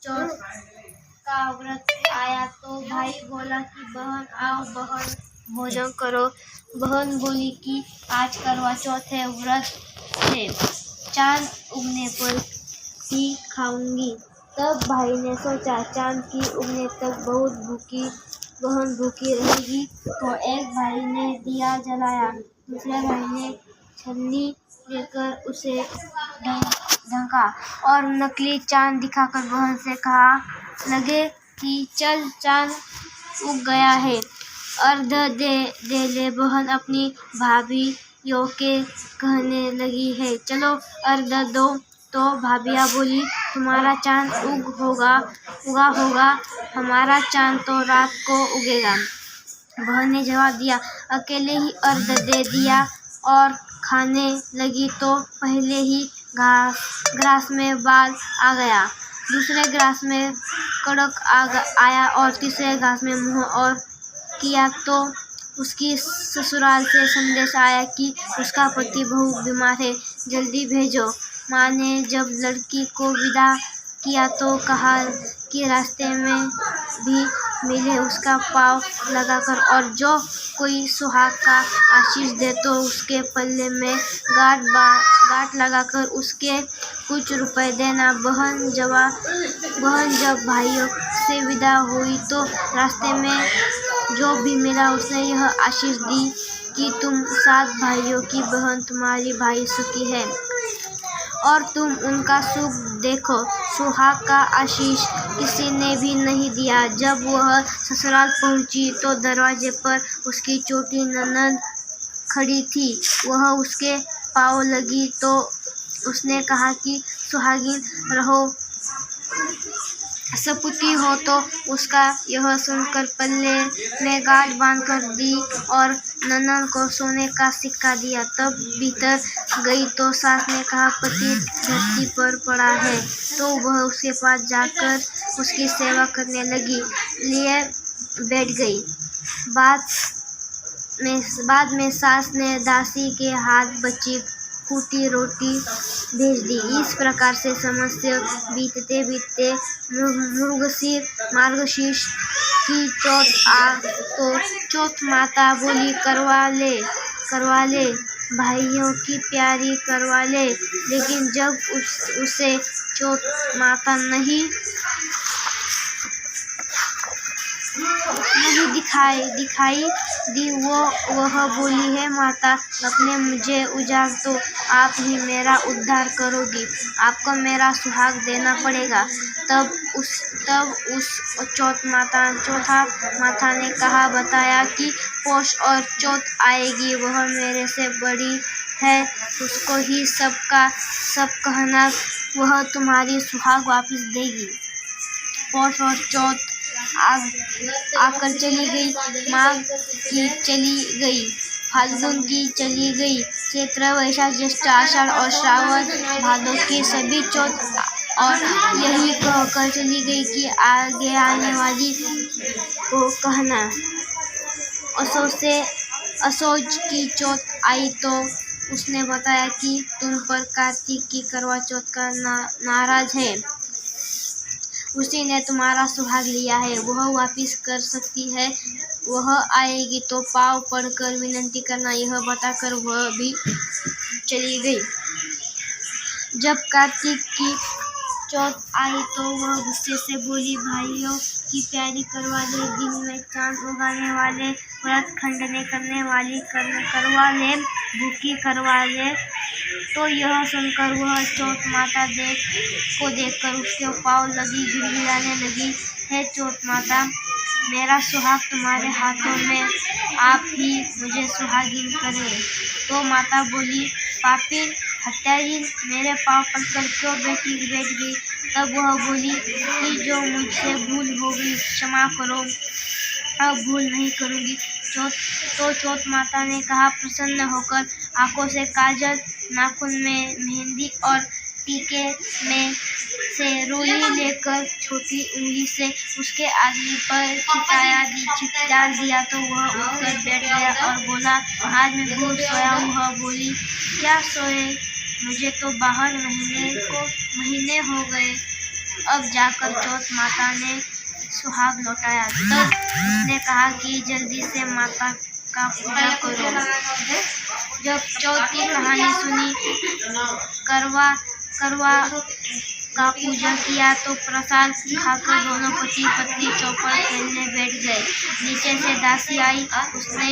चौथ का व्रत आया तो भाई बोला कि बहन आओ बहन भोजन करो। बहन बोली कि आज करवा चौथ है, व्रत है, चांद उगने पर ही खाऊंगी। तब भाई ने सोचा चांद की उगने तक बहुत बहन भूखी रहेगी, तो एक भाई ने दिया जलाया, दूसरे भाई ने छन्नी लेकर उसे ढका और नकली चांद दिखाकर बहन से कहा लगे कि चल चांद उग गया है, अर्घ दे ले। बहन अपनी भाभीयों के कहने लगी है चलो अर्घ दो, तो भाभियाँ बोली तुम्हारा चांद उगा होगा, हमारा चांद तो रात को उगेगा। बहन ने जवाब दिया अकेले ही अर्घ दे दिया और खाने लगी तो पहले ही ग्रास में बाल आ गया, दूसरे ग्रास में कड़क आया और तीसरे ग्रास में मुंह और किया तो उसकी ससुराल से संदेश आया कि उसका पति बहुत बीमार है, जल्दी भेजो। माँ ने जब लड़की को विदा किया तो कहा कि रास्ते में भी मिले उसका पाँव लगाकर, और जो कोई सुहाग का आशीष दे तो उसके पल्ले में गांठ लगाकर उसके कुछ रुपए देना। बहन जब भाइयों से विदा हुई तो रास्ते में जो भी मिला उसने यह आशीष दी कि तुम 7 भाइयों की बहन तुम्हारी भाई सुखी है और तुम उनका सुख देखो। सुहाग का आशीष किसी ने भी नहीं दिया। जब वह ससुराल पहुंची तो दरवाजे पर उसकी छोटी ननद खड़ी थी। वह उसके पाँव लगी तो उसने कहा कि सुहागिन रहो, सपूती हो, तो उसका यह सुनकर पल्ले में गांठ बांधकर दी और ननद को सोने का सिक्का दिया। तब भीतर गई तो सास ने कहा पति धरती पर पड़ा है, तो वह उसके पास जाकर उसकी सेवा करने लगी, लिए बैठ गई। बाद में सास ने दासी के हाथ बची फूटी रोटी भेज दी। इस प्रकार से समस्या बीतते मार्गशीर्ष की चौथ आ तो चौथ माता बोली करवा ले भाइयों की प्यारी करवा ले। लेकिन जब उसे चौथ माता नहीं दिखाई दी, वह बोली है माता अपने मुझे उजाड़ दो, आप ही मेरा उद्धार करोगी, आपको मेरा सुहाग देना पड़ेगा। तब उस चौथा माता ने बताया कि पौष और चौथ आएगी, वह मेरे से बड़ी है, उसको ही सब कहना, वह तुम्हारी सुहाग वापस देगी। पौष और चौथ आकर चली गई, माघ की चली गई, फाल्गुन की चली गई, चैत्र वैशाख ज्येष्ठ आषाढ़ और श्रावण भादों की सभी चौथ और यही कहकर चली गई कि आगे आने वाली को कहना। असोज की चौथ आई तो उसने बताया कि तुम पर कार्तिक की करवा चौथ का नाराज है, उसी ने तुम्हारा सुहाग लिया है, वह वापिस कर सकती है, वह आएगी तो पाँव पड़कर विनती करना। यह बताकर वह भी चली गई। जब कार्तिक की चौथ आई तो वह गुस्से से बोली भाइयों की प्यारी करवा ले, दिन में चांद उगाने वाले, व्रत खंडने करने वाली करवा ले, भूखी करवा ले। तो यह सुनकर वह चौथ माता को देखकर उसके पाँव लगी, गिड़गिड़ाने लगी, हे चौथ माता, मेरा सुहाग तुम्हारे हाथों में, आप ही मुझे सुहागिन करें। तो माता बोली पापी हत्यारी, मेरे पाँव पकड़ क्यों बैठ गई। तब वह बोली कि जो मुझसे भूल हो गई क्षमा करो, अब भूल नहीं करूँगी। चौथ माता ने कहा प्रसन्न होकर आंखों से काजल, नाखून में मेहंदी और टीके में से रोली लेकर छोटी उंगली से उसके आदमी पर डाल दिया तो वह उठकर बैठ गया और बोला आज मैं बहुत सोया हूँ। वह बोली क्या सोए, मुझे तो बाहर महीने हो गए, अब जाकर चौथ माता ने सुहाग लौटाया। तब उसने कहा कि जल्दी से माता का पूजा करो। जब चौथ की कहानी सुनी, करवा का पूजा किया तो प्रसाद खाकर दोनों पति पत्नी चौपड़ खेलने बैठ गए। नीचे से दासी आई, उसने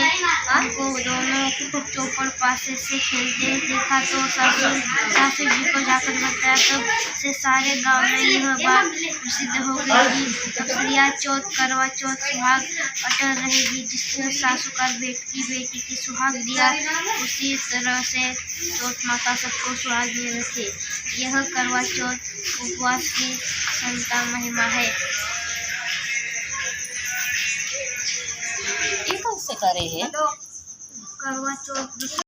उनको दोनों चौपड़ पासे से खेलते देखा तो सासू जी को जाकर बताया। तब से सारे गांव में यह बात प्रसिद्ध हो गई कि अब श्रिया चौथ, करवा चौथ सुहाग अटल रहेगी। जिसने सासू का बेटी की सुहाग दिया, उसी तरह से चौथ माता सबको सुहाग दे रखे। यह करवा चौथ उपवास की संता महिमा है। ये कौन से करे है? करवा चौथ